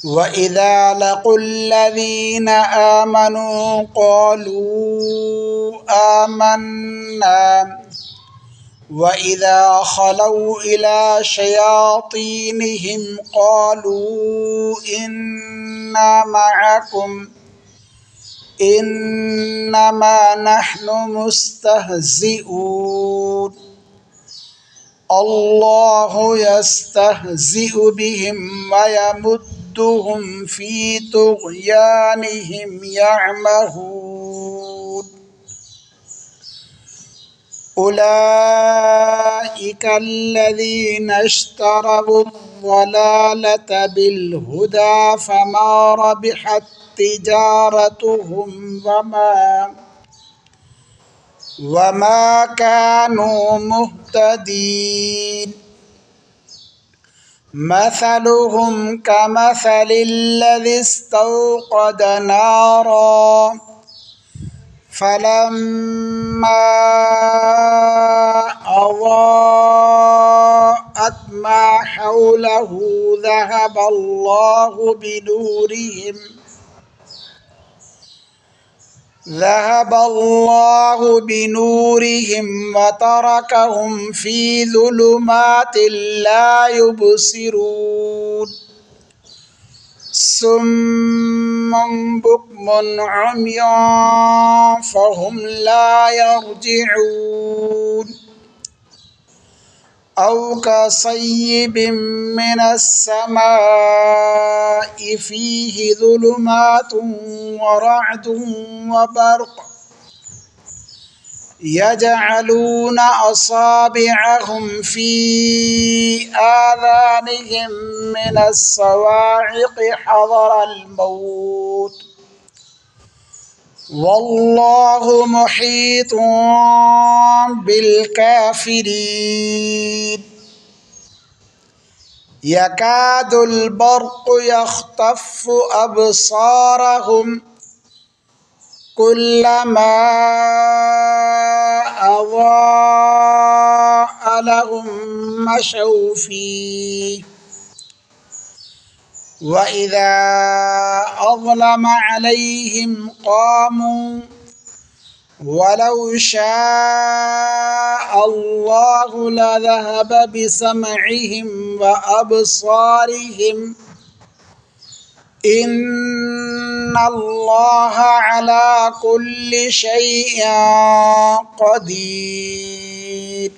وإذا لقوا الذين آمنوا قالوا آمنا وإذا خلوا إلى شياطينهم قالوا إنا معكم إنما نحن مستهزئون الله يستهزئ بهم ويمدهم في طغيانهم يعمهون أولئك الذين اشتروا الضلالة بالهدى فما ربحت تجارتهم وما كانوا مهتدين مثلهم كمثل الذي استوقد نارا فلما أضاءت ما حوله ذهب الله بنورهم وتركهم في ظلمات لا يبصرون صم بكم عمي فهم لا يرجعون أو كصيب من السماء فيه ظلمات ورعد وبرق يجعلون أصابعهم في آذانهم من الصواعق حذر الموت والله محيط بالكافرين يكاد البرق يخطف أبصارهم كلما أضاء لهم مشوا فيه وإذا أظلم عليهم قاموا ولو شاء الله لذهب بسمعهم وأبصارهم إن الله على كل شيء قدير